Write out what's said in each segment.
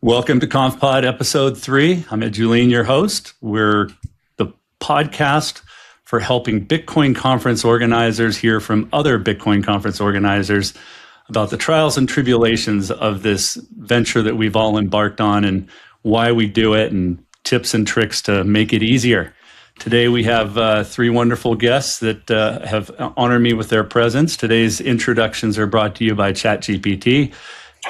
Welcome to CONFPOD episode 3. I'm Ed Julien, your host. We're the podcast for helping Bitcoin conference organizers hear from other Bitcoin conference organizers about the trials and tribulations of this venture that we've all embarked on and why we do it and tips and tricks to make it easier. Today we have 3 wonderful guests that have honored me with their presence. Today's introductions are brought to you by ChatGPT.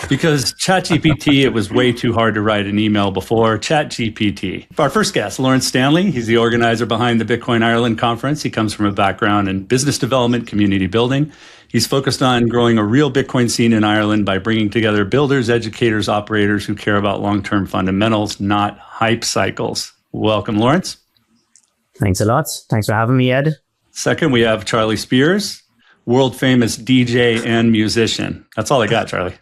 Because ChatGPT, it was way too hard to write an email before. ChatGPT. Our first guest, Lawrence Stanley. He's the organizer behind the Bitcoin Ireland conference. He comes from a background in business development, community building. He's focused on growing a real Bitcoin scene in Ireland by bringing together builders, educators, operators who care about long-term fundamentals, not hype cycles. Welcome, Lawrence. Thanks a lot. Thanks for having me, Ed. Second, we have Charlie Spears, world-famous DJ and musician. That's all I got, Charlie.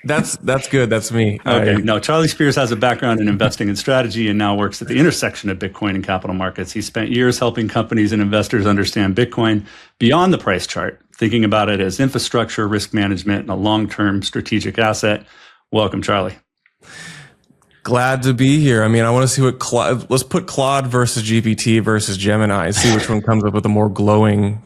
That's good. That's me. Okay. No, Charlie Spears has a background in investing and strategy and now works at the intersection of Bitcoin and capital markets. He spent years helping companies and investors understand Bitcoin beyond the price chart, thinking about it as infrastructure, risk management, and a long-term strategic asset. Welcome, Charlie. Glad to be here. I mean, I want to see what let's put Claude versus GPT versus Gemini, see which one comes up with a more glowing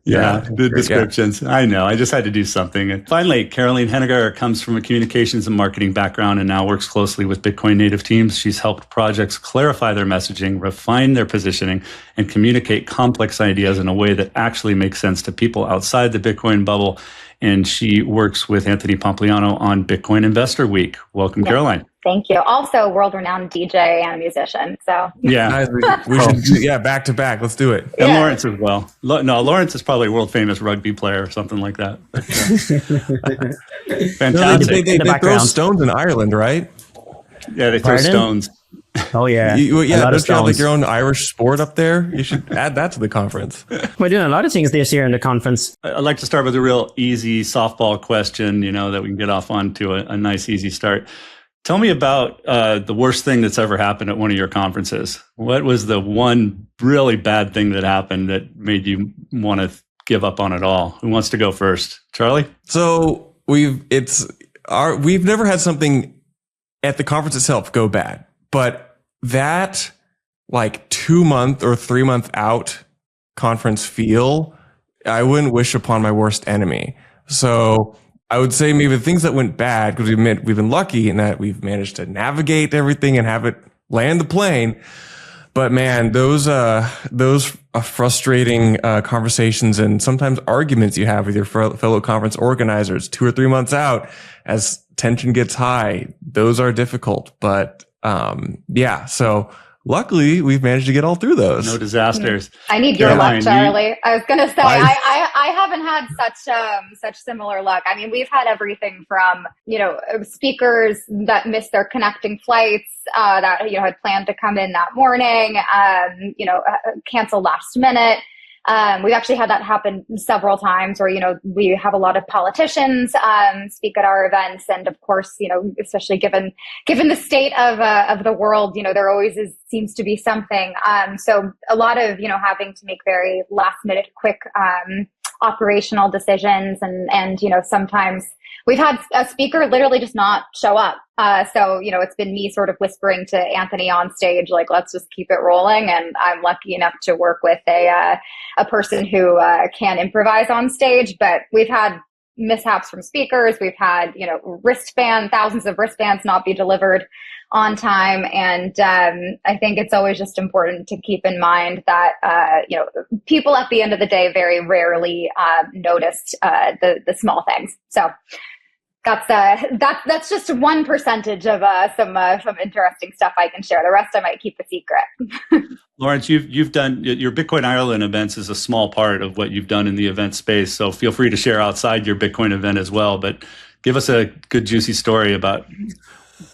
the descriptions. Yeah. I know. I just had to do something. And finally, Caroline Hennigar comes from a communications and marketing background and now works closely with Bitcoin native teams. She's helped projects clarify their messaging, refine their positioning, and communicate complex ideas in a way that actually makes sense to people outside the Bitcoin bubble. And she works with Anthony Pompliano on Bitcoin Investor Week. Welcome, Caroline. Thank you. Also, world-renowned DJ and musician. So yeah, we should do, back to back. Let's do it. And yeah. Lawrence as well. No, Lawrence is probably a world-famous rugby player or something like that. Fantastic. They throw stones in Ireland, right? Yeah, they throw stones. Oh yeah, don't you have like your own Irish sport up there? You should add that to the conference. We're doing a lot of things this year in the conference. I'd like to start with a real easy softball question, that we can get off onto a nice, easy start. Tell me about the worst thing that's ever happened at one of your conferences. What was the one really bad thing that happened that made you want to give up on it all? Who wants to go first? Charlie? So we've never had something at the conference itself go bad, but that like 2-month or 3-month out conference feel, I wouldn't wish upon my worst enemy. So I would say maybe the things that went bad, because we've been lucky in that we've managed to navigate everything and have it land the plane. But man, those frustrating conversations and sometimes arguments you have with your fellow conference organizers 2 or 3 months out as tension gets high, those are difficult. But so luckily we've managed to get all through those. No disasters. I need your luck, Charlie. I was going to say, I haven't had such similar luck. I mean, we've had everything from, speakers that missed their connecting flights, that, had planned to come in that morning, cancel last minute. We've actually had that happen several times where, we have a lot of politicians speak at our events. And of course, especially given the state of the world, there always seems to be something. So a lot of, having to make very last minute, quick operational decisions. And sometimes we've had a speaker literally just not show up. So, it's been me sort of whispering to Anthony on stage, like, let's just keep it rolling. And I'm lucky enough to work with a person who can improvise on stage. But we've had mishaps from speakers. We've had, thousands of wristbands not be delivered on time. And I think it's always just important to keep in mind that, people at the end of the day very rarely noticed the small things. So that's just 1% of some interesting stuff I can share. The rest I might keep a secret. Lawrence, you've done your Bitcoin Ireland events is a small part of what you've done in the event space. So feel free to share outside your Bitcoin event as well. But give us a good juicy story about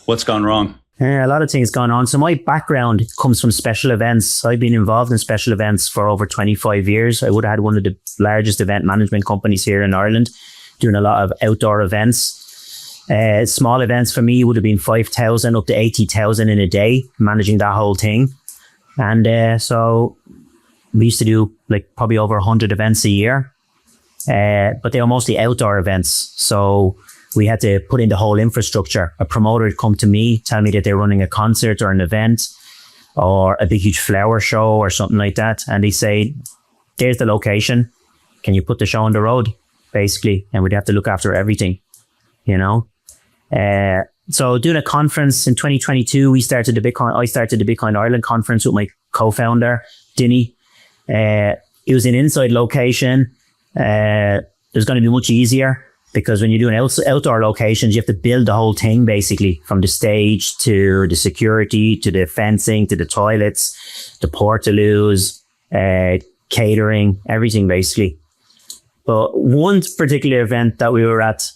what's gone wrong. A lot of things going on. So my background comes from special events. I've been involved in special events for over 25 years. I would have had one of the largest event management companies here in Ireland, doing a lot of outdoor events. Small events for me would have been 5,000 up to 80,000 in a day, managing that whole thing. And so we used to do like probably over 100 events a year, but they were mostly outdoor events. So we had to put in the whole infrastructure. A promoter would come to me, tell me that they're running a concert or an event or a big, huge flower show or something like that. And they say, there's the location. Can you put the show on the road? Basically. And we'd have to look after everything, you know? So doing a conference in 2022, I started the Bitcoin Ireland conference with my co-founder, Dinny. It was an inside location. It was going to be much easier because when you're doing outdoor locations, you have to build the whole thing basically, from the stage to the security, to the fencing, to the toilets, the portaloos, catering, everything basically. But one particular event that we were at,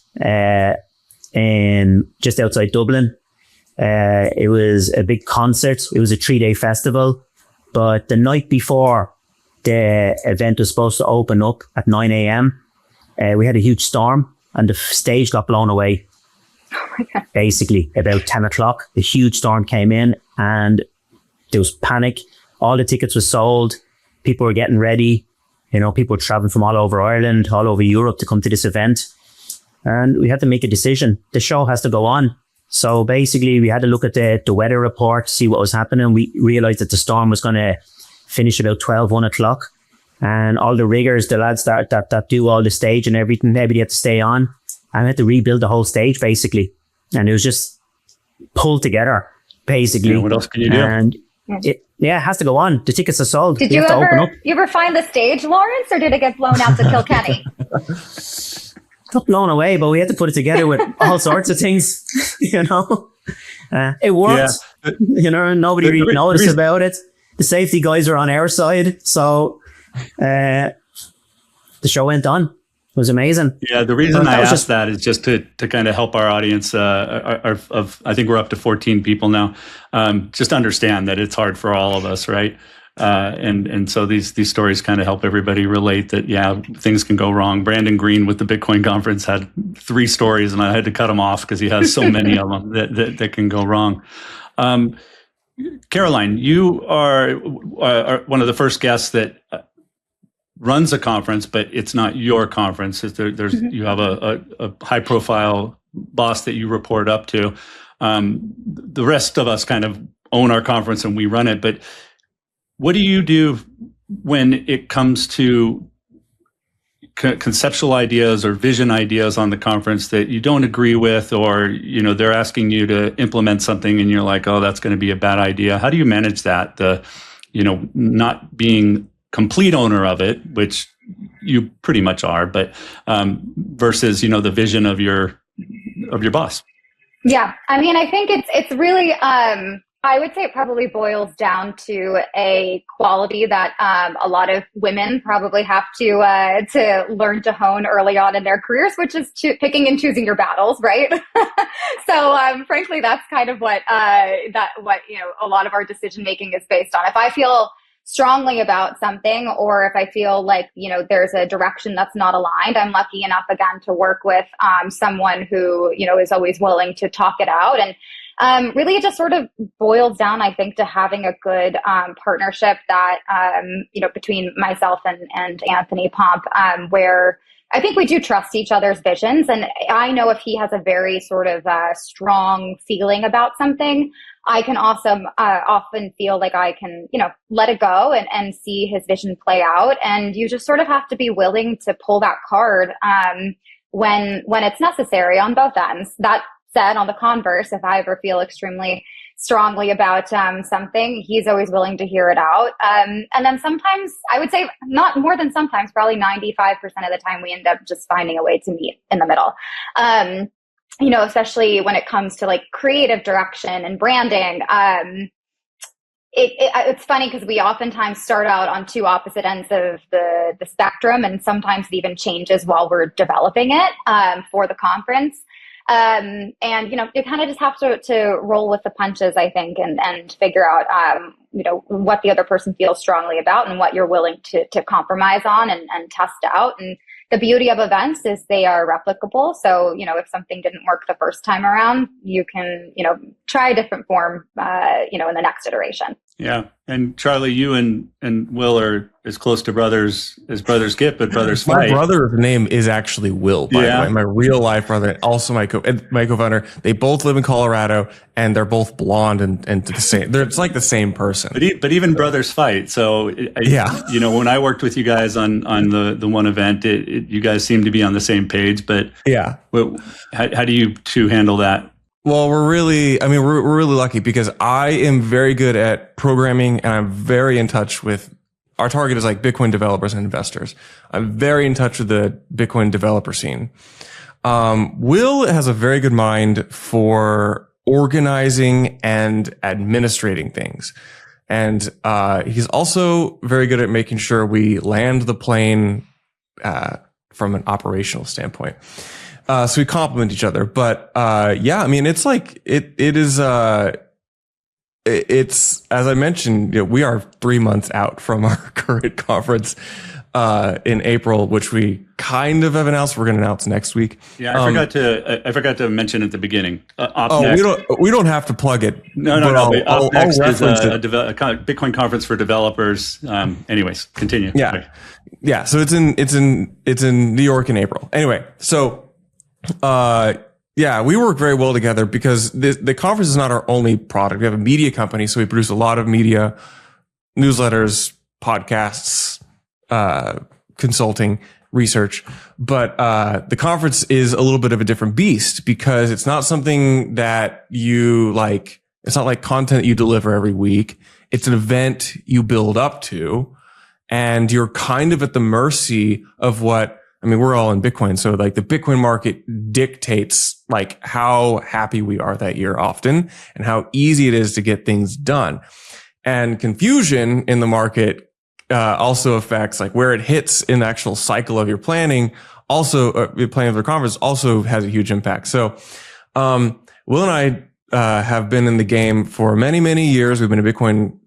in just outside Dublin, it was a big concert. It was a 3-day festival, but the night before the event was supposed to open up at 9 a.m., we had a huge storm and the stage got blown away. Oh my God. Basically, about 10 o'clock, the huge storm came in and there was panic. All the tickets were sold. People were getting ready. You know, people were traveling from all over Ireland, all over Europe to come to this event. And we had to make a decision. The show has to go on. So basically, we had to look at the weather report, see what was happening. We realized that the storm was going to finish about 1 o'clock. And all the riggers, the lads that do all the stage and everything, everybody had to stay on. And we had to rebuild the whole stage, basically. And it was just pulled together, basically. Yeah, what else can you do? And it has to go on. The tickets are sold. Did you ever find the stage, Lawrence, or did it get blown out to Kilkenny? Not blown away, but we had to put it together with all sorts of things, you know. It worked, you know, nobody really noticed about it. The safety guys are on our side, so the show went on. It was amazing. Yeah, the reason I asked that is just to kind of help our audience I think we're up to 14 people now, just understand that it's hard for all of us, right? And so these stories kind of help everybody relate that, yeah, things can go wrong. Brandon Green with the Bitcoin conference had 3 stories and I had to cut him off because he has so many of them that can go wrong. Caroline, you are one of the first guests that runs a conference, but it's not your conference. You have a high profile boss that you report up to. The rest of us kind of own our conference and we run it, but what do you do when it comes to conceptual ideas or vision ideas on the conference that you don't agree with, or, you know, they're asking you to implement something and you're like, oh, that's going to be a bad idea? How do you manage that? Not being complete owner of it, which you pretty much are, but versus, the vision of your boss. Yeah. I mean, I think it's really, I would say it probably boils down to a quality that a lot of women probably have to learn to hone early on in their careers, which is picking and choosing your battles, right? So frankly, that's kind of what a lot of our decision making is based on. If I feel strongly about something, or if I feel like, there's a direction that's not aligned, I'm lucky enough again to work with someone who, is always willing to talk it out. And really it just sort of boils down, I think, to having a good partnership that, between myself and Anthony Pomp, where I think we do trust each other's visions. And I know if he has a very sort of strong feeling about something, I can also often feel like I can, let it go and see his vision play out. And you just sort of have to be willing to pull that card when it's necessary on both ends. That said, on the converse, if I ever feel extremely strongly about something, he's always willing to hear it out. And then sometimes, I would say not more than sometimes, probably 95% of the time, we end up just finding a way to meet in the middle. Especially when it comes to like creative direction and branding. It's funny because we oftentimes start out on two opposite ends of the spectrum, and sometimes it even changes while we're developing it for the conference. You kind of just have to roll with the punches, I think, and figure out, what the other person feels strongly about and what you're willing to compromise on and test out. And the beauty of events is they are replicable. So, if something didn't work the first time around, you can, try a different form, in the next iteration. Yeah. And Charlie, you and Will are as close to brothers as brothers get, but brothers My fight. brother's name is actually Will, by the way. My real life brother, also my co-founder. They both live in Colorado, and they're both blonde and the same. It's like the same person. But even brothers fight. So you know, when I worked with you guys on the one event, you guys seem to be on the same page. But yeah, how do you two handle that? Well, we're really lucky because I am very good at programming, and I'm very in touch with, our target is like Bitcoin developers and investors. I'm very in touch with the Bitcoin developer scene. Will has a very good mind for organizing and administrating things. And he's also very good at making sure we land the plane from an operational standpoint. So we complement each other, but yeah, I mean, it's like it's as I mentioned, you know, we are 3 months out from our current conference in April, which we kind of have announced. We're going to announce next week. Yeah, I forgot to mention at the beginning. Next, we don't have to plug it. No. Up next is a Bitcoin conference for developers. Anyways, continue. Yeah. So it's in New York in April. Anyway, so. Yeah, we work very well together because the conference is not our only product. We have a media company, so we produce a lot of media, newsletters, podcasts, consulting, research. But the conference is a little bit of a different beast because it's not something that you like. It's not like content you deliver every week. It's an event you build up to, and you're kind of at the mercy of what. I mean, we're all in Bitcoin. So like the Bitcoin market dictates like how happy we are that year often and how easy it is to get things done. And confusion in the market also affects like where it hits in the actual cycle of your planning. Also, your planning of the conference also has a huge impact. So, Will and I have been in the game for many, many years. We've been in Bitcoin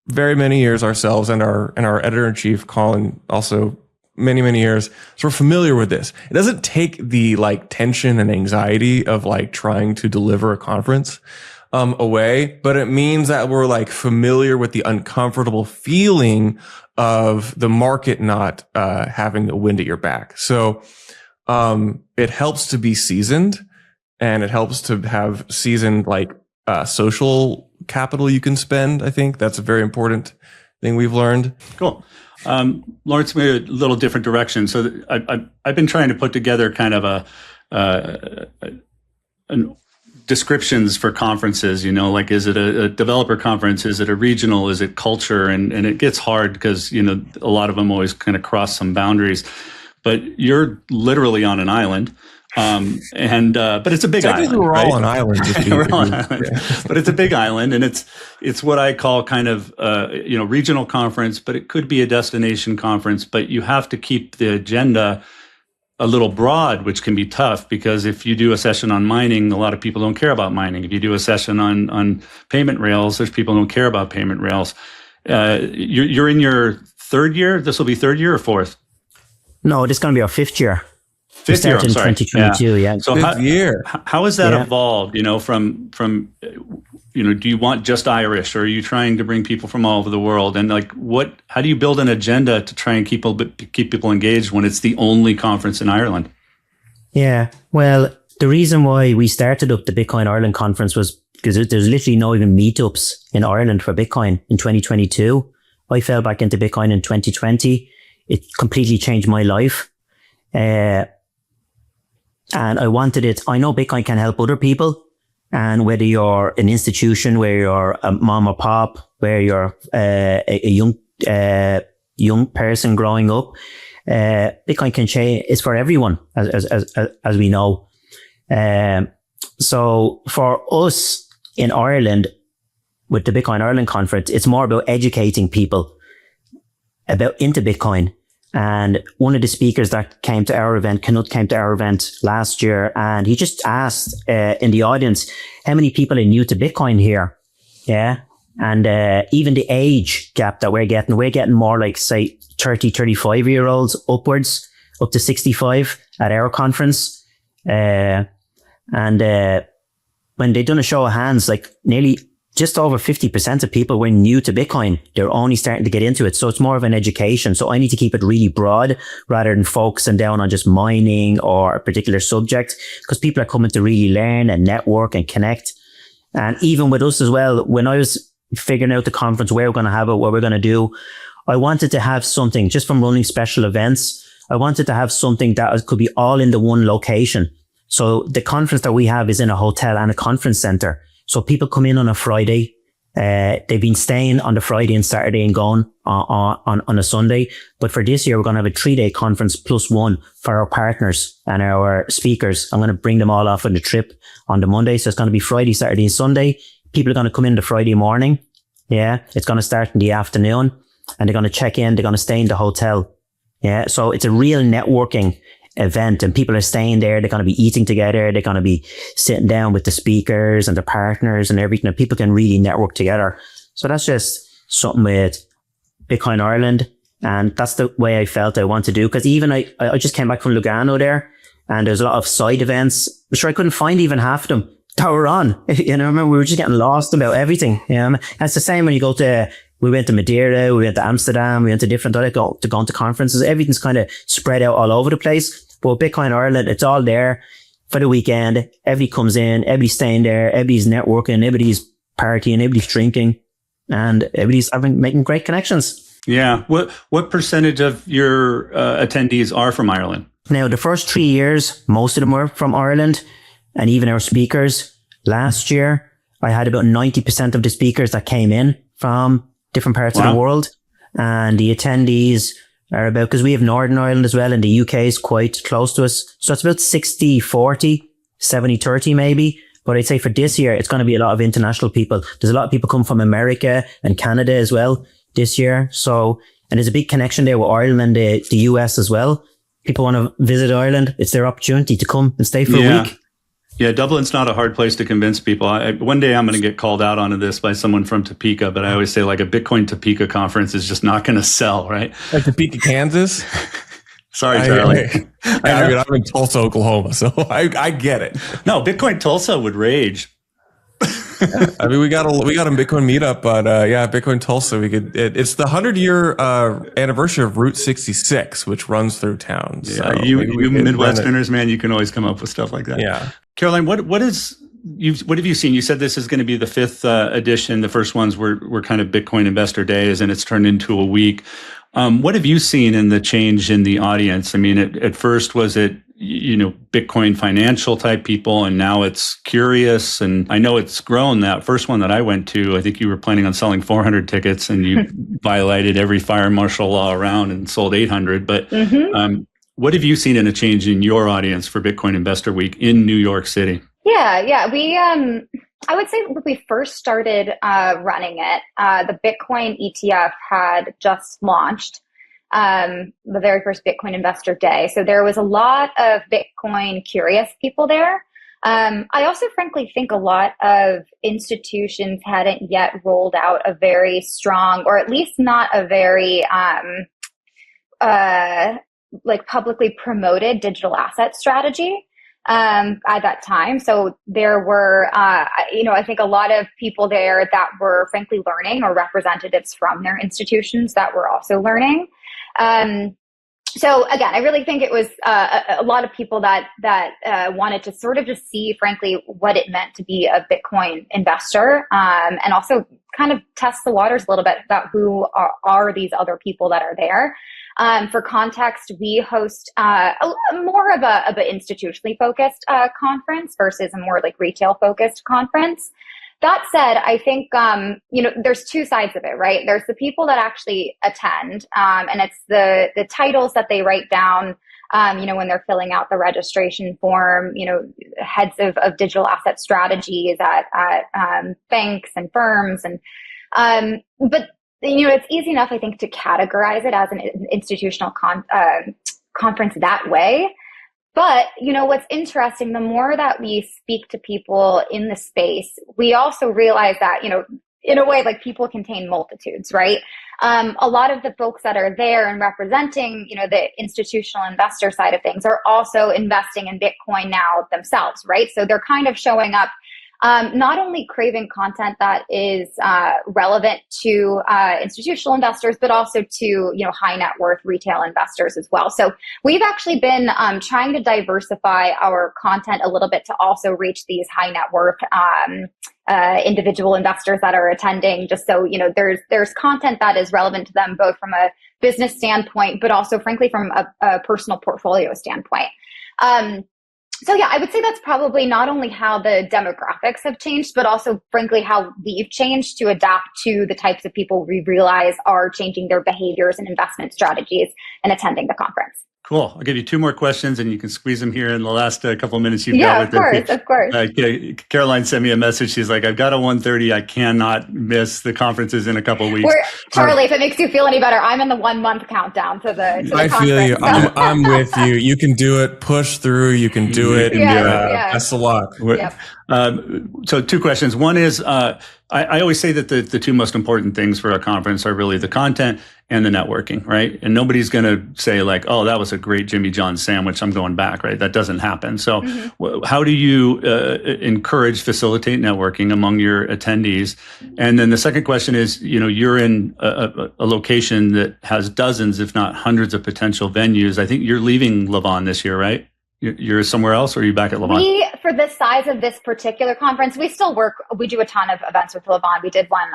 very many years ourselves, and our editor in chief, Colin, also many, many years. So we're familiar with this. It doesn't take the like tension and anxiety of like trying to deliver a conference away, but it means that we're like familiar with the uncomfortable feeling of the market not having a wind at your back. So it helps to be seasoned, and it helps to have seasoned like social capital you can spend. I think that's a very important thing we've learned. Cool. Lawrence, maybe a little different direction. So I've been trying to put together kind of descriptions for conferences, you know, like, is it a developer conference? Is it a regional? Is it culture? And it gets hard because, you know, a lot of them always kind of cross some boundaries, but you're literally on an island. But it's a big island. We're all on islands. We're on islands, but it's a big island, and it's what I call kind of regional conference, but it could be a destination conference. But you have to keep the agenda a little broad, which can be tough because if you do a session on mining, a lot of people don't care about mining. If you do a session on payment rails, there's people who don't care about payment rails. You're in your third year. This will be third year or fourth? No, this is going to be our fifth year. Fifth year, I'm sorry. 2022, yeah. So how has that evolved, you know, from do you want just Irish, or are you trying to bring people from all over the world? And like, how do you build an agenda to try and keep people engaged when it's the only conference in Ireland? Yeah, well, the reason why we started up the Bitcoin Ireland conference was because there's literally no even meetups in Ireland for Bitcoin in 2022. I fell back into Bitcoin in 2020. It completely changed my life. And I wanted it. I know Bitcoin can help other people. And whether you're an institution, where you're a mom or pop, where you're a young person growing up, Bitcoin can change. It's for everyone, as we know. So for us in Ireland, with the Bitcoin Ireland conference, it's more about educating people into Bitcoin. And one of the speakers that came to our event, Knut, came to our event last year, and he just asked in the audience, how many people are new to Bitcoin here? Yeah. And even the age gap that we're getting more like, say, 30, 35-year-olds upwards, up to 65 at our conference. And when they done a show of hands, like nearly just over 50% of people were new to Bitcoin. They're only starting to get into it. So it's more of an education. So I need to keep it really broad rather than focusing down on just mining or a particular subject, because people are coming to really learn and network and connect. And even with us as well, when I was figuring out the conference, where we're going to have it, what we're going to do, I wanted to have something just from running special events. I wanted to have something that could be all in the one location. So the conference that we have is in a hotel and a conference center. So people come in on a Friday. They've been staying on the Friday and Saturday and gone on a Sunday. But for this year, we're going to have a 3-day conference plus one for our partners and our speakers. I'm going to bring them all off on the trip on the Monday. So it's going to be Friday, Saturday and Sunday. People are going to come in the Friday morning. Yeah. It's going to start in the afternoon and they're going to check in. They're going to stay in the hotel. Yeah. So it's a real networking event and people are staying there. They're going to be eating together. They're going to be sitting down with the speakers and the partners and everything, and people can really network together. So that's just something with Bitcoin Ireland. And that's the way I felt I want to do. Because even I just came back from Lugano there and there's a lot of side events. I'm sure I couldn't find even half of them that were on. You know, I remember we were just getting lost about everything. You know, and it's the same when you go to, we went to Madeira, we went to Amsterdam, we went to different, go to conferences. Everything's kind of spread out all over the place. But Bitcoin Ireland, it's all there for the weekend. Everybody comes in, everybody's staying there, everybody's networking, everybody's partying, everybody's drinking, and everybody's making great connections. Yeah. What percentage of your attendees are from Ireland? Now, the first 3 years, most of them were from Ireland, and even our speakers. Last year, I had about 90% of the speakers that came in from different parts of the world, and the attendees are about, because we have Northern Ireland as well, and the UK is quite close to us. So it's about 60-40, 70-30 maybe. But I'd say for this year, it's going to be a lot of international people. There's a lot of people come from America and Canada as well this year. So, and there's a big connection there with Ireland and the US as well. People want to visit Ireland. It's their opportunity to come and stay for a week. Yeah, Dublin's not a hard place to convince people. One day I'm going to get called out onto this by someone from Topeka, but I always say like a Bitcoin Topeka conference is just not going to sell, right? Like Topeka, Kansas? Sorry, Charlie. I'm in Tulsa, Oklahoma, so I get it. No, Bitcoin Tulsa would rage. I mean, we got a Bitcoin meetup, but Bitcoin Tulsa, it's the 100-year anniversary of Route 66, which runs through town. Yeah, so you Midwesterners, man, you can always come up with stuff like that. Yeah. Caroline, what have you seen? You said this is going to be the 5th edition. The first ones were kind of Bitcoin Investor Days, and it's turned into a week. What have you seen in the change in the audience? I mean, at first, was it, Bitcoin financial type people, and now it's curious? And I know it's grown. That first one that I went to, I think you were planning on selling 400 tickets and you violated every fire martial law around and sold 800. But what have you seen in a change in your audience for Bitcoin Investor Week in New York City? Yeah. We, I would say when we first started running it, the Bitcoin ETF had just launched. The very first Bitcoin Investor Day. So there was a lot of Bitcoin curious people there. I also frankly think a lot of institutions hadn't yet rolled out a very strong, or at least not a very like publicly promoted digital asset strategy at that time. So there were, I think a lot of people there that were frankly learning, or representatives from their institutions that were also learning. So again, I really think it was a lot of people that wanted to sort of just see, frankly, what it meant to be a Bitcoin investor, and also kind of test the waters a little bit about who are these other people that are there. For context, we host more of an institutionally focused conference versus a more like retail focused conference. That said, I think, there's two sides of it, right? There's the people that actually attend, and it's the titles that they write down, when they're filling out the registration form, heads of digital asset strategies at banks and firms. But it's easy enough, I think, to categorize it as an institutional conference that way. But, what's interesting, the more that we speak to people in the space, we also realize that, in a way, like people contain multitudes, right? A lot of the folks that are there and representing, the institutional investor side of things are also investing in Bitcoin now themselves, right? So they're kind of showing up not only craving content that is relevant to institutional investors, but also to high net worth retail investors as well. So we've actually been trying to diversify our content a little bit to also reach these high net worth individual investors that are attending, just so there's content that is relevant to them, both from a business standpoint, but also frankly from a personal portfolio standpoint. So yeah, I would say that's probably not only how the demographics have changed, but also frankly how we've changed to adapt to the types of people we realize are changing their behaviors and investment strategies and attending the conference. Cool. I'll give you two more questions and you can squeeze them here in the last couple of minutes you've got with it. Of course. Caroline sent me a message. She's like, I've got a 1:30. I cannot miss the conferences in a couple of weeks. Charlie, if it makes you feel any better, I'm in the 1 month countdown to the conference. I feel you. I'm with you. You can do it. Push through. You can do it. Best of luck. Yep. So two questions. One is, I always say that the two most important things for a conference are really the content and the networking, right? And nobody's going to say like, oh, that was a great Jimmy John's sandwich, I'm going back, right? That doesn't happen. So how do you encourage, facilitate networking among your attendees? And then the second question is, you're in a location that has dozens, if not hundreds of potential venues. I think you're leaving Levon this year, right? You're somewhere else, or are you back at Levon? For the size of this particular conference, we still work. We do a ton of events with Levon. We did one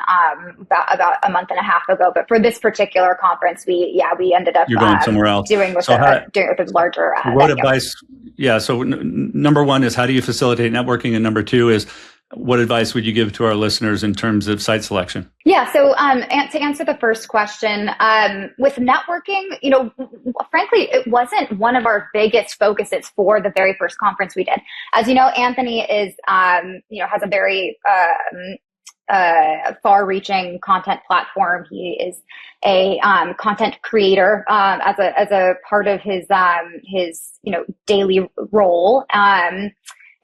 about a month and a half ago. But for this particular conference, we ended up you're going somewhere else. Doing with a larger what venue. Advice? Yeah. So number one is, how do you facilitate networking, and number two is, what advice would you give to our listeners in terms of site selection? Yeah. So to answer the first question, with networking, frankly, it wasn't one of our biggest focuses for the very first conference we did. As you know, Anthony is, has a very far-reaching content platform. He is a content creator as a part of his daily role.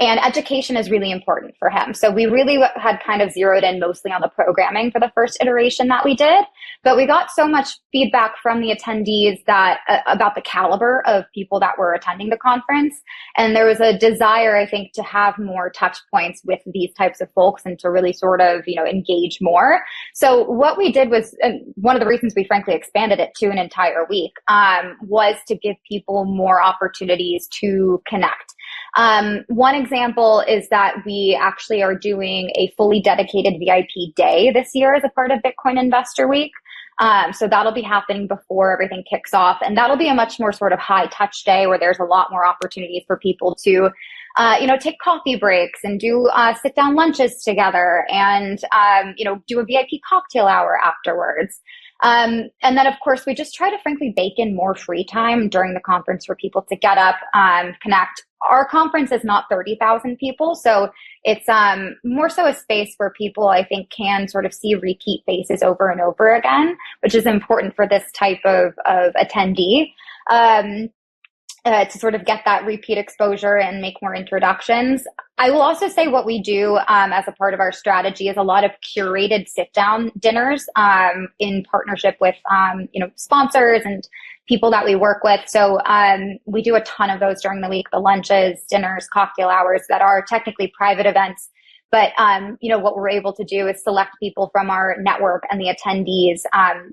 And education is really important for him. So we really had kind of zeroed in mostly on the programming for the first iteration that we did. But we got so much feedback from the attendees that about the caliber of people that were attending the conference. And there was a desire, I think, to have more touch points with these types of folks and to really sort of, engage more. So what we did was, and one of the reasons we frankly expanded it to an entire week, was to give people more opportunities to connect. One example is that we actually are doing a fully dedicated VIP day this year as a part of Bitcoin Investor Week. So that'll be happening before everything kicks off. And that'll be a much more sort of high touch day where there's a lot more opportunities for people to, take coffee breaks and do sit down lunches together and, do a VIP cocktail hour afterwards. And then, of course, we just try to frankly bake in more free time during the conference for people to get up, connect. Our conference is not 30,000 people, so it's more so a space where people, I think, can sort of see repeat faces over and over again, which is important for this type of attendee. To sort of get that repeat exposure and make more introductions. I will also say what we do as a part of our strategy is a lot of curated sit-down dinners in partnership with sponsors and people that we work with. So we do a ton of those during the week, the lunches, dinners, cocktail hours that are technically private events. But, what we're able to do is select people from our network and the attendees,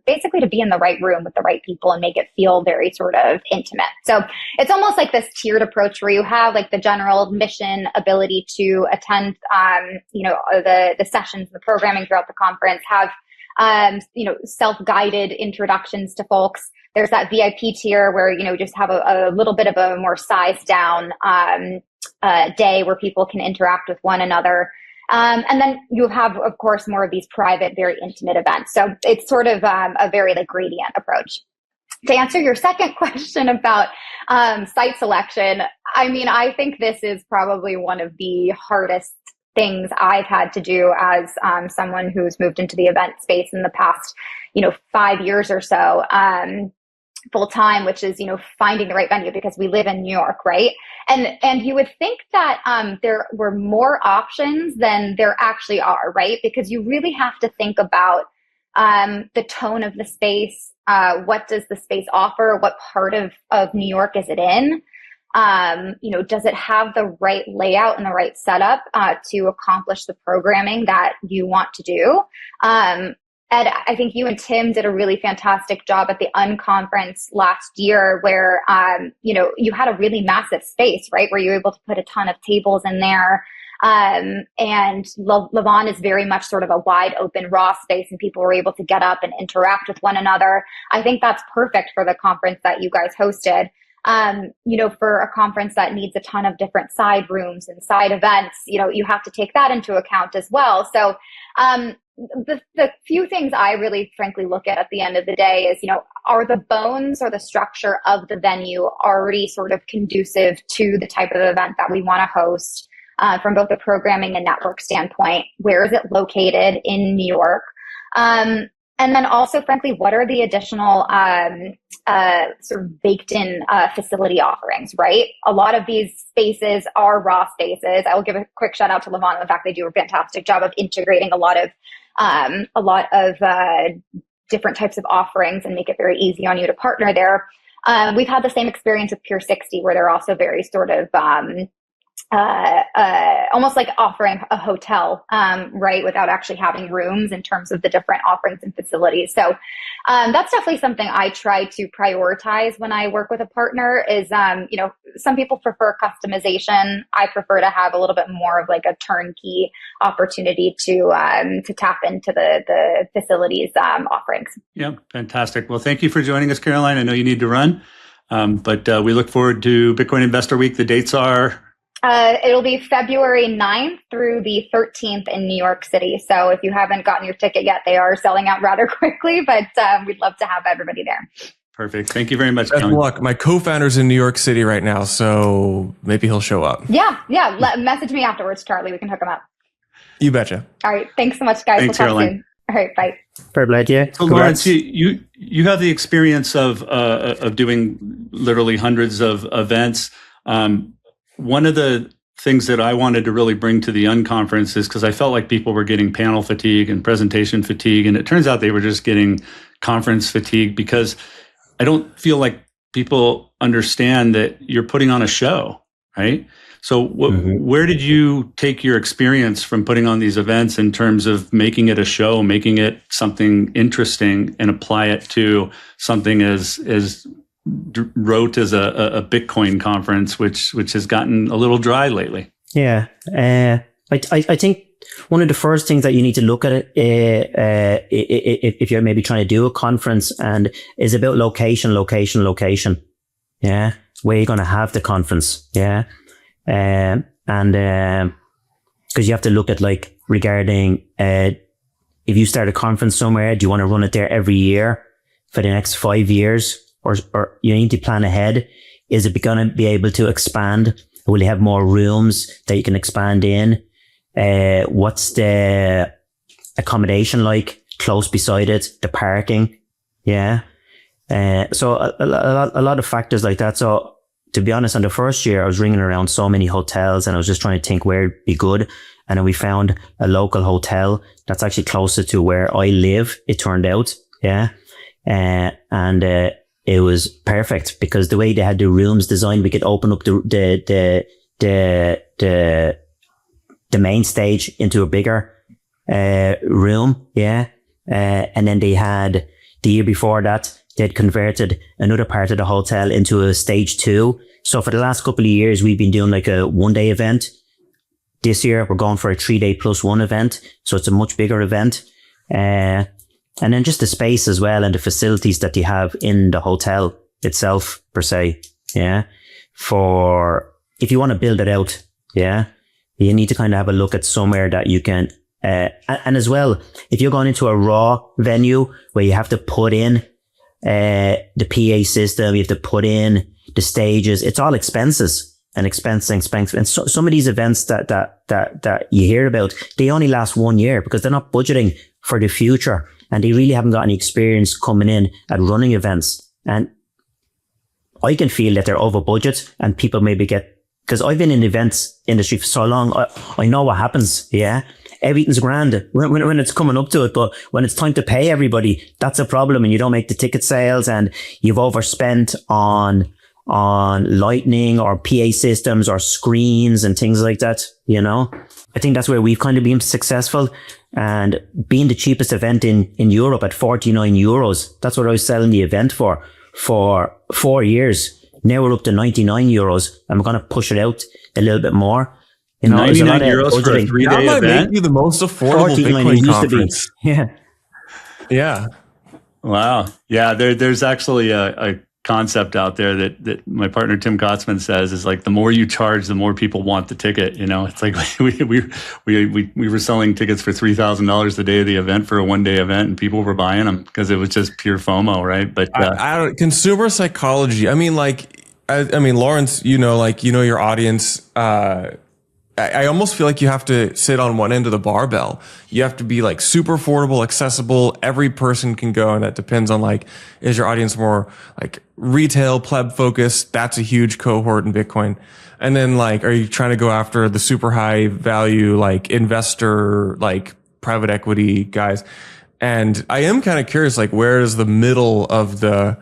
basically to be in the right room with the right people and make it feel very sort of intimate. So it's almost like this tiered approach where you have like the general admission ability to attend, the sessions, the programming throughout the conference, have, self-guided introductions to folks. There's that VIP tier where, just have a little bit of a more sized down, day where people can interact with one another. And then you have, of course, more of these private, very intimate events. So it's sort of a very gradient approach. To answer your second question about site selection, I think this is probably one of the hardest things I've had to do as someone who's moved into the event space in the past, 5 years or so. Full time, which is, finding the right venue, because we live in New York, right? And you would think that there were more options than there actually are, right? Because you really have to think about the tone of the space. What does the space offer? What part of New York is it in? Does it have the right layout and the right setup to accomplish the programming that you want to do? Ed, I think you and Tim did a really fantastic job at the Unconference last year where, you had a really massive space, right? Where you were able to put a ton of tables in there. And Levon is very much sort of a wide open raw space and people were able to get up and interact with one another. I think that's perfect for the conference that you guys hosted. For a conference that needs a ton of different side rooms and side events, you have to take that into account as well. So, the few things I really frankly look at the end of the day is, are the bones or the structure of the venue already sort of conducive to the type of event that we want to host, from both a programming and network standpoint? Where is it located in New York? And then also, frankly, what are the additional sort of baked in facility offerings, right? A lot of these spaces are raw spaces. I will give a quick shout out to Levon. In fact, they do a fantastic job of integrating a lot of different types of offerings and make it very easy on you to partner there. We've had the same experience with Pure 60, where they're also very sort of almost like offering a hotel, right, without actually having rooms in terms of the different offerings and facilities. So that's definitely something I try to prioritize when I work with a partner is, some people prefer customization. I prefer to have a little bit more of like a turnkey opportunity to tap into the facilities offerings. Yeah, fantastic. Well, thank you for joining us, Caroline. I know you need to run, but we look forward to Bitcoin Investor Week. The dates are... It'll be February 9th through the 13th in New York City. So if you haven't gotten your ticket yet, they are selling out rather quickly, but we'd love to have everybody there. Perfect. Thank you very much. Best of luck. My co-founder's in New York City right now, so maybe he'll show up. Yeah. Message me afterwards, Charlie. We can hook him up. You betcha. All right. Thanks so much, guys. Thanks, We'll talk Caroline. soon. All right. Bye. Fair play to you. So, Lawrence, you have the experience of doing literally hundreds of events. One of the things that I wanted to really bring to the Unconference is because I felt like people were getting panel fatigue and presentation fatigue, and it turns out they were just getting conference fatigue because I don't feel like people understand that you're putting on a show, right? So where did you take your experience from putting on these events in terms of making it a show, making it something interesting, and apply it to something as rote as a Bitcoin conference, which has gotten a little dry lately? Yeah. I think one of the first things that you need to look at it, if you're maybe trying to do a conference, and is about location. Yeah. Where you're going to have the conference. Yeah. Because you have to look at regarding, if you start a conference somewhere, do you want to run it there every year for the next 5 years? Or you need to plan ahead. Is it going to be able to expand? Will you have more rooms that you can expand in? What's the accommodation like close beside it? The parking? Yeah. So a lot of factors like that. So to be honest, on the first year, I was ringing around so many hotels and I was just trying to think where it'd be good. And then we found a local hotel that's actually closer to where I live, it turned out. Yeah. It was perfect because the way they had the rooms designed, we could open up the main stage into a bigger room. Yeah. And then they had, the year before that, they'd converted another part of the hotel into a stage 2. So for the last couple of years, we've been doing like a 1-day event. This year, we're going for a 3-day plus 1 event. So it's a much bigger event. And then just the space as well and the facilities that you have in the hotel itself per se. Yeah. If you want to build it out. Yeah. You need to kind of have a look at somewhere that you can, and as well, if you're going into a raw venue where you have to put in, the PA system, you have to put in the stages, it's all expenses. And so some of these events that you hear about, they only last 1 year because they're not budgeting for the future. And they really haven't got any experience coming in at running events. And I can feel that they're over budget and people maybe because I've been in the events industry for so long, I know what happens. Yeah. Everything's grand when it's coming up to it. But when it's time to pay everybody, that's a problem. And you don't make the ticket sales and you've overspent on on lighting or PA systems or screens and things like that, you know. I think that's where we've kind of been successful. And being the cheapest event in Europe at 49 euros, that's what I was selling the event for 4 years. Now we're up to 99 euros and we're going to push it out a little bit more. You know, 99 euros for a 3-day that might event? make you the most affordable Bitcoin conference. Yeah. Yeah. Wow. Yeah. There's actually a concept out there that my partner Tim Kotzman says is like, the more you charge, the more people want the ticket. You know, it's like we were selling tickets for $3,000 the day of the event for a 1-day event, and people were buying them because it was just pure FOMO, right? But I don't, consumer psychology. I mean, Lawrence, you know your audience. I almost feel like you have to sit on one end of the barbell. You have to be like super affordable, accessible. Every person can go. And that depends on like, is your audience more like retail pleb focused? That's a huge cohort in Bitcoin. And then like, are you trying to go after the super high value, like investor, like private equity guys? And I am kind of curious, like, where does the middle of the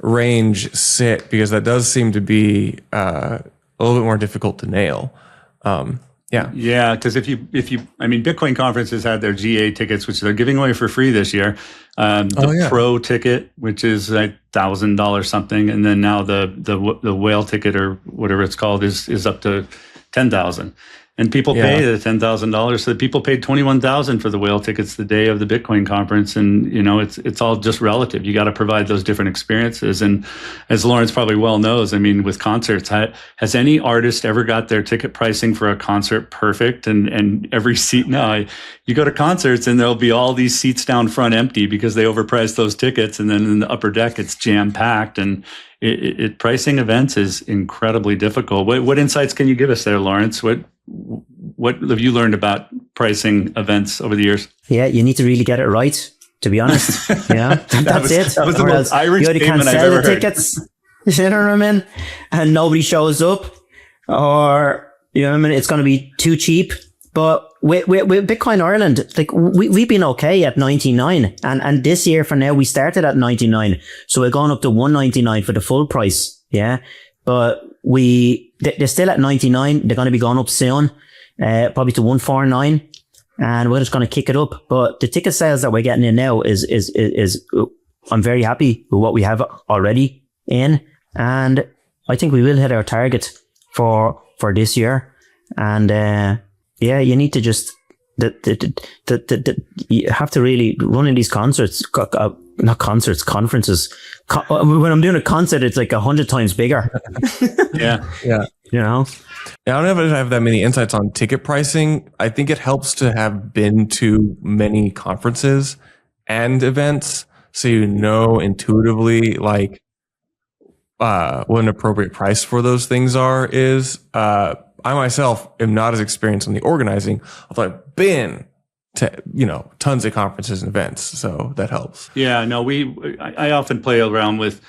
range sit? Because that does seem to be a little bit more difficult to nail. Yeah, because if you, Bitcoin conferences had their GA tickets, which they're giving away for free this year. Pro ticket, which is $1,000 something, and then now the whale ticket or whatever it's called is up to $10,000. And people pay the $10,000. So people paid $21,000 for the whale tickets the day of the Bitcoin conference. And, you know, it's all just relative. You got to provide those different experiences. And as Lawrence probably well knows, I mean, with concerts, has any artist ever got their ticket pricing for a concert perfect and every seat? No, you go to concerts and there'll be all these seats down front empty because they overpriced those tickets. And then in the upper deck, it's jam packed. And pricing events is incredibly difficult. What insights can you give us there, Lawrence? What have you learned about pricing events over the years? Yeah, you need to really get it right, to be honest. Yeah, that's it. That was the most Irish statement I've ever heard. Tickets, you know what I mean? And nobody shows up, or, you know what I mean, it's going to be too cheap. But with Bitcoin Ireland, like we've been okay at 99, and this year for now we started at 99, so we're going up to 199 for the full price. Yeah, but they're still at 99. They're going to be going up soon, probably to 149, and we're just going to kick it up. But the ticket sales that we're getting in now is I'm very happy with what we have already in, and I think we will hit our target for this year. And yeah, you need to just you have to really run in these concerts, not concerts, conferences. When I'm doing a concert, it's like 100 times bigger. Yeah. You know? Yeah, I don't know if I have that many insights on ticket pricing. I think it helps to have been to many conferences and events, so you know intuitively like what an appropriate price for those things is. I myself am not as experienced in the organizing, although I've been to, tons of conferences and events. So that helps. Yeah, no, I often play around with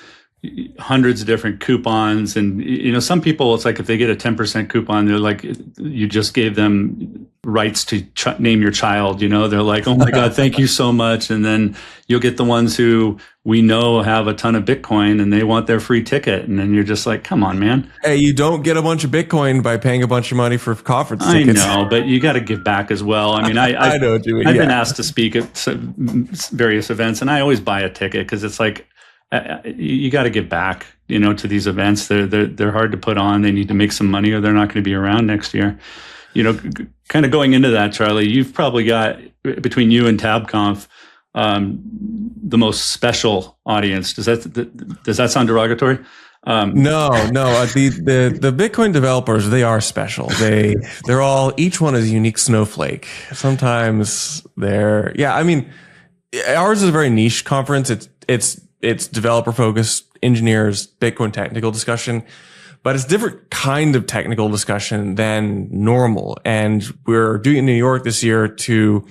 hundreds of different coupons, and some people, it's like if they get a 10% coupon, they're like, you just gave them rights to name your child. They're like, oh my God, thank you so much. And then you'll get the ones who we know have a ton of Bitcoin and they want their free ticket, and then you're just like, come on, man. Hey, you don't get a bunch of Bitcoin by paying a bunch of money for conference tickets. I know, but you got to give back as well. I mean, I've been asked to speak at various events, and I always buy a ticket because it's like, you got to give back, to these events. They're hard to put on. They need to make some money, or they're not going to be around next year. Kind of going into that, Charlie, you've probably got, between you and TabConf, the most special audience. Does that sound derogatory? No. The Bitcoin developers, they are special. They're all, each one is a unique snowflake. Sometimes ours is a very niche conference. It's developer focused, engineers, Bitcoin technical discussion, but it's different kind of technical discussion than normal. And we're doing it in New York this year to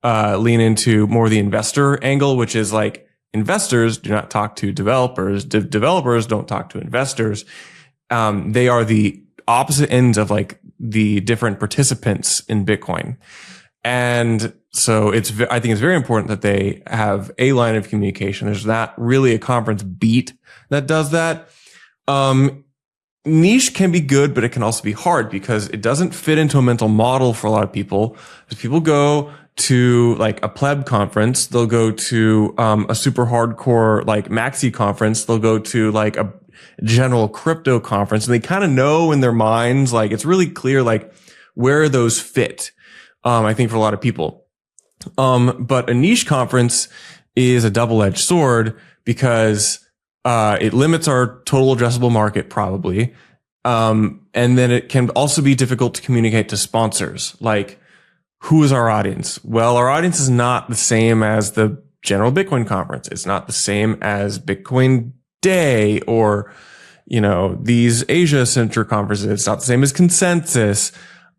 lean into more the investor angle, which is like, investors do not talk to developers. Developers don't talk to investors. They are the opposite ends of like the different participants in Bitcoin. And so I think it's very important that they have a line of communication. There's not really a conference beat that does that. niche can be good, but it can also be hard because it doesn't fit into a mental model for a lot of people. If people go to like a pleb conference, they'll go to a super hardcore like maxi conference, they'll go to like a general crypto conference, and they kind of know in their minds, like it's really clear like where those fit. I think for a lot of people. But a niche conference is a double-edged sword because it limits our total addressable market probably. And then it can also be difficult to communicate to sponsors. Like, who is our audience? Well, our audience is not the same as the general Bitcoin conference. It's not the same as Bitcoin Day or, you know, these Asia Center conferences. It's not the same as Consensus.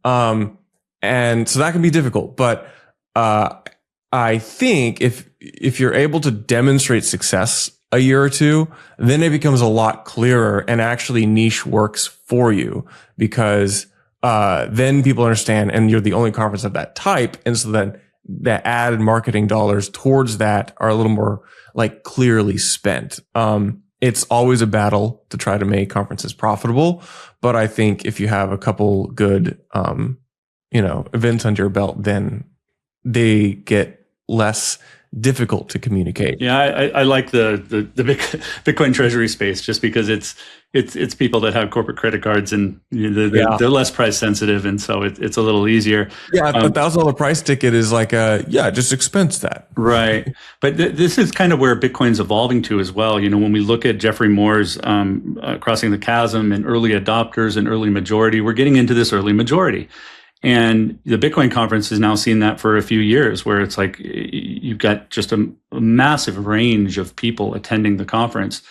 And so that can be difficult. But I think if you're able to demonstrate success a year or two, then it becomes a lot clearer and actually niche works for you because then people understand and you're the only conference of that type. And so then the added marketing dollars towards that are a little more like clearly spent. It's always a battle to try to make conferences profitable. But I think if you have a couple good, events under your belt, then they get less difficult to communicate. Yeah, I like the Bitcoin treasury space just because it's people that have corporate credit cards and they're less price sensitive, and so it's a little easier. Yeah, $1,000 price ticket is like just expense that. Right, but this is kind of where Bitcoin's evolving to as well. You know, when we look at Jeffrey Moore's Crossing the Chasm and early adopters and early majority, we're getting into this early majority. And the Bitcoin conference has now seen that for a few years, where it's like you've got just a massive range of people attending the conference.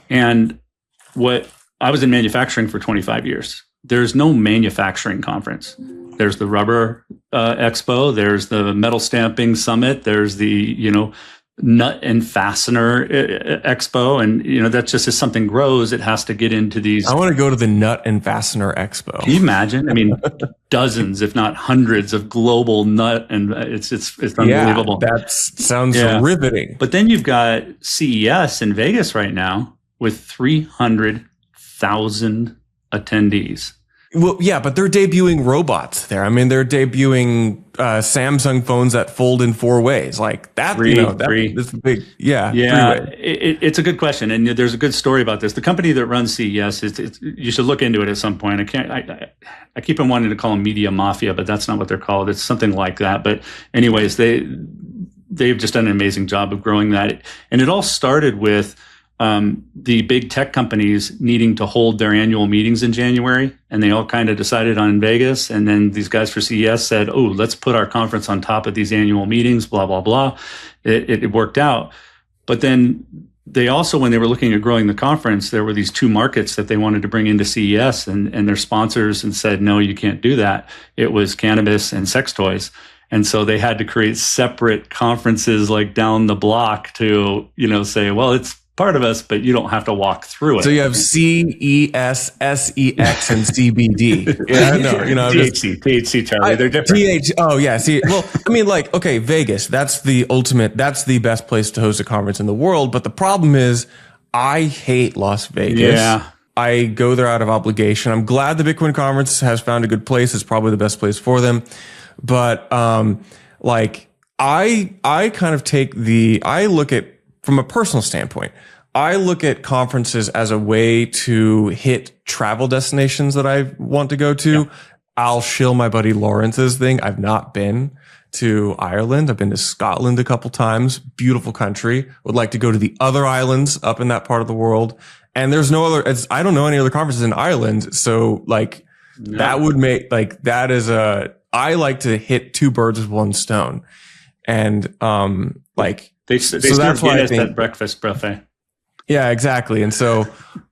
And what I was in manufacturing for 25 years. There's no manufacturing conference. There's the rubber expo. There's the metal stamping summit. There's the, nut and fastener expo. And, that's just as something grows, it has to get into these. I want to go to the nut and fastener expo. Can you imagine? I mean, dozens, if not hundreds of global nut and it's unbelievable. Yeah, that sounds riveting. But then you've got CES in Vegas right now with 300,000 attendees. Well, yeah, but they're debuting robots there. I mean, they're debuting Samsung phones that fold in 4 ways. Like that, that's big. Yeah. It's a good question, and there's a good story about this. The company that runs CES, you should look into it at some point. I keep on wanting to call them Media Mafia, but that's not what they're called. It's something like that. But anyways, they've just done an amazing job of growing that, and it all started with the big tech companies needing to hold their annual meetings in January, and they all kind of decided on Vegas. And then these guys for CES said, "Oh, let's put our conference on top of these annual meetings." Blah blah blah. It worked out, but then they also, when they were looking at growing the conference, there were these 2 markets that they wanted to bring into CES, and their sponsors and said, "No, you can't do that." It was cannabis and sex toys. And so they had to create separate conferences like down the block to, say, well, it's part of us, but you don't have to walk through it. So you have CES, SEX, and CBD. Yeah, no, THC, Charlie. They're different. Oh yeah. See, well, I mean, like, okay, Vegas. That's the best place to host a conference in the world. But the problem is, I hate Las Vegas. Yeah. I go there out of obligation. I'm glad the Bitcoin conference has found a good place. It's probably the best place for them. But I kind of I look at, from a personal standpoint, I look at conferences as a way to hit travel destinations that I want to go to. Yeah. I'll shill my buddy Lawrence's thing. I've not been to Ireland. I've been to Scotland a couple times. Beautiful country. Would like to go to the other islands up in that part of the world. And there's no other, I don't know any other conferences in Ireland. So that would make, I like to hit 2 birds with 1 stone. And, They so that's why I think that breakfast buffet. Yeah, exactly. And so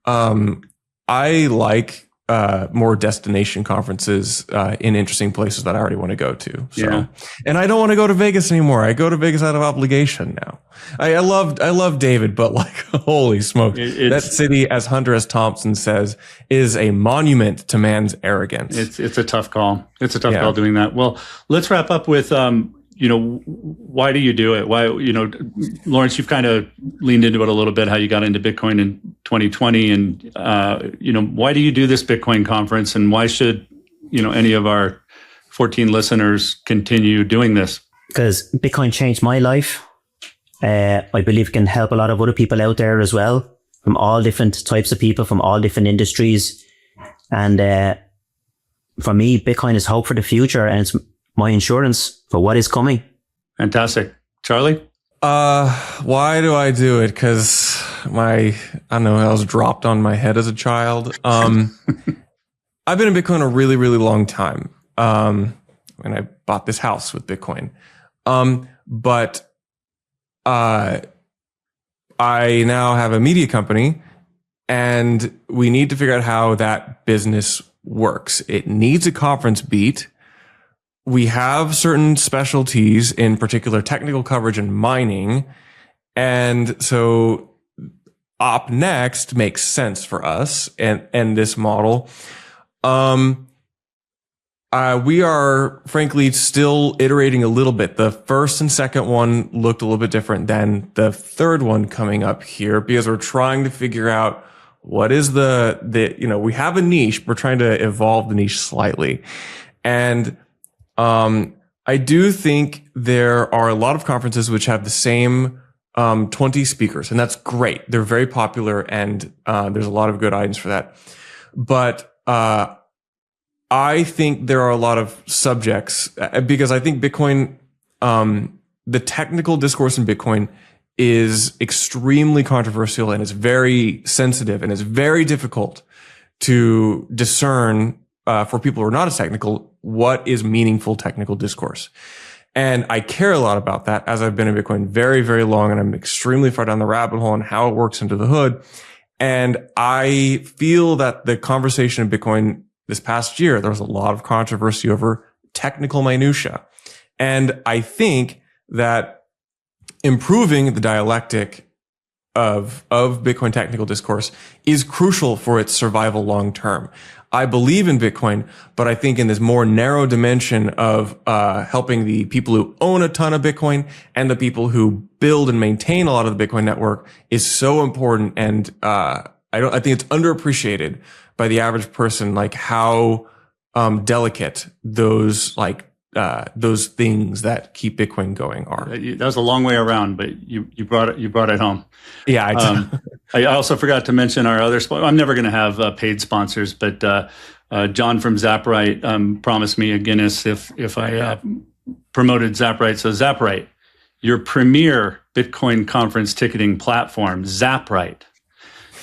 I like more destination conferences in interesting places that I already want to go to. So, yeah. And I don't want to go to Vegas anymore. I go to Vegas out of obligation now. I love David, but holy smokes, that city, as Hunter S. Thompson says, is a monument to man's arrogance. It's a tough call. It's a tough call doing that. Well, let's wrap up with why do you do it? Why, Lawrence, you've kind of leaned into it a little bit, how you got into Bitcoin in 2020. And, why do you do this Bitcoin conference, and why should, any of our 14 listeners continue doing this? Because Bitcoin changed my life. I believe it can help a lot of other people out there as well, from all different types of people, from all different industries. And for me, Bitcoin is hope for the future, and it's my insurance for what is coming. Fantastic. Charlie? Why do I do it? Because I was dropped on my head as a child. I've been in Bitcoin a really, really long time. And I bought this house with Bitcoin. But I now have a media company, and we need to figure out how that business works. It needs a conference beat. We have certain specialties, in particular technical coverage and mining. And so Op Next makes sense for us and this model. We are frankly still iterating a little bit. The first and second one looked a little bit different than the third one coming up here, because we're trying to figure out what is we have a niche. We're trying to evolve the niche slightly. And I do think there are a lot of conferences which have the same 20 speakers, and that's great. They're very popular, and there's a lot of good items for that. But I think there are a lot of subjects, because I think Bitcoin, the technical discourse in Bitcoin is extremely controversial, and it's very sensitive, and it's very difficult to discern for people who are not as technical what is meaningful technical discourse. And I care a lot about that, as I've been in Bitcoin very, very long, and I'm extremely far down the rabbit hole on how it works under the hood. And I feel that the conversation in Bitcoin this past year, there was a lot of controversy over technical minutia. And I think that improving the dialectic of Bitcoin technical discourse is crucial for its survival long term. I believe in Bitcoin, but I think in this more narrow dimension of helping the people who own a ton of Bitcoin and the people who build and maintain a lot of the Bitcoin network is so important. And I think it's underappreciated by the average person, like how delicate those things that keep Bitcoin going are. That was a long way around, but you brought it home. Yeah, I also forgot to mention our other sponsor. I'm never going to have paid sponsors, but John from Zaprite promised me a Guinness if I promoted Zaprite. So Zaprite, your premier Bitcoin conference ticketing platform, Zaprite.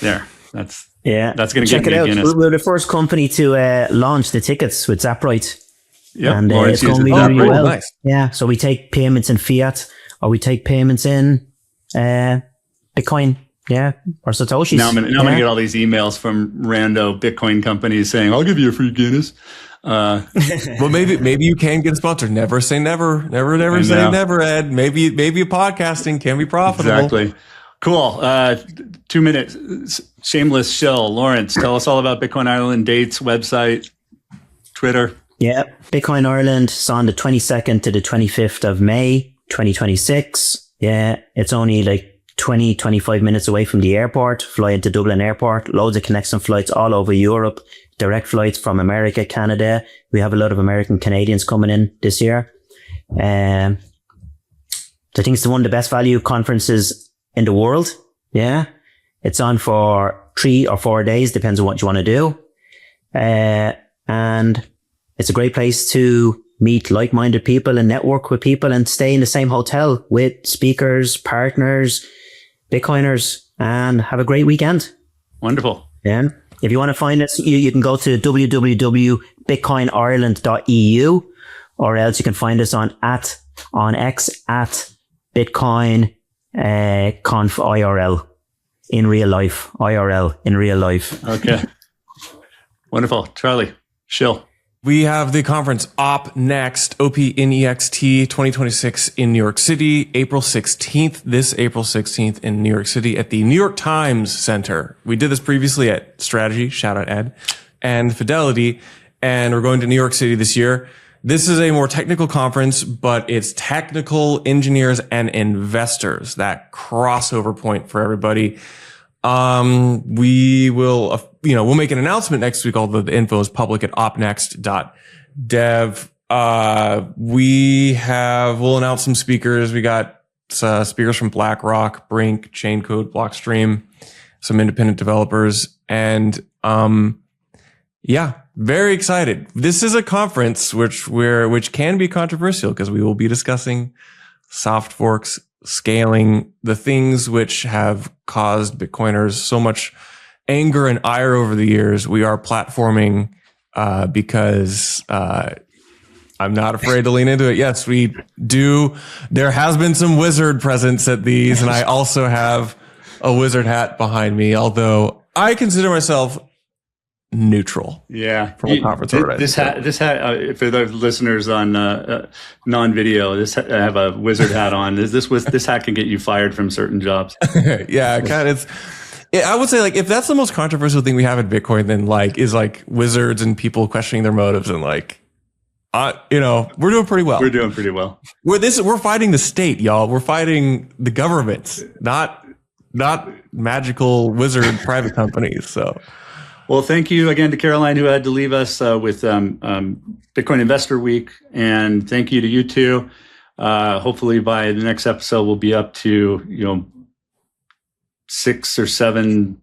There, that's going to get me a Guinness. We're the first company to launch the tickets with Zaprite. Yep, and it's going really well. Nice. Yeah, so we take payments in fiat, or we take payments in Bitcoin, or Satoshis. Now I'm going to get all these emails from rando Bitcoin companies saying, "I'll give you a free Guinness." Well, maybe you can get a sponsor. Never say never. Never say never, Ed. Maybe podcasting can be profitable. Exactly. Cool. 2 minutes. Shameless shill. Lawrence, tell us all about Bitcoin Ireland dates, website, Twitter. Yeah, Bitcoin Ireland is on the 22nd to the 25th of May, 2026. Yeah, it's only like 25 minutes away from the airport. Fly into Dublin Airport. Loads of connection flights all over Europe. Direct flights from America, Canada. We have a lot of American Canadians coming in this year. I think it's one of the best value conferences in the world. Yeah, it's on for 3 or 4 days, depends on what you want to do. And it's a great place to meet like-minded people and network with people and stay in the same hotel with speakers, partners, Bitcoiners, and have a great weekend. Wonderful. Yeah. If you want to find us, you can go to www.bitcoinireland.eu, or else you can find us on X at Bitcoin Conf IRL in real life. IRL in real life. Okay. Wonderful. Charlie, shill. We have the conference Op Next, OPNEXT 2026 in New York City, April 16th, this April 16th in New York City at the New York Times Center. We did this previously at Strategy, shout out Ed, and Fidelity, and we're going to New York City this year. This is a more technical conference, but it's technical engineers and investors, that crossover point for everybody. We will, we'll make an announcement next week. All the info is public at opnext.dev. We'll announce some speakers. We got speakers from BlackRock, Brink, Chaincode, Blockstream, some independent developers, and very excited. This is a conference which can be controversial because we will be discussing soft forks, scaling, the things which have caused Bitcoiners so much anger and ire over the years. We are platforming because I'm not afraid to lean into it. Yes, we do. There has been some wizard presence at these, and I also have a wizard hat behind me, although I consider myself neutral. Yeah. From a conference organizer. This hat, for the listeners on non-video, I have a wizard hat on. This hat can get you fired from certain jobs. Yeah, kind of. I would say, like, if that's the most controversial thing we have in Bitcoin, then is wizards and people questioning their motives, and we're doing pretty well. We're doing pretty well. We're fighting the state, y'all. We're fighting the government, not magical wizard private companies. So, well, thank you again to Caroline, who had to leave us with Bitcoin Investor Week, and thank you to you two. Hopefully, by the next episode, we'll be up to 6 or 7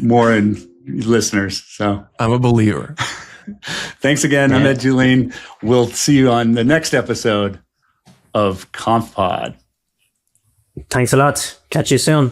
more listeners. So I'm a believer. Thanks again. I'm Ed Julien. We'll see you on the next episode of CONFPOD. Thanks a lot. Catch you soon.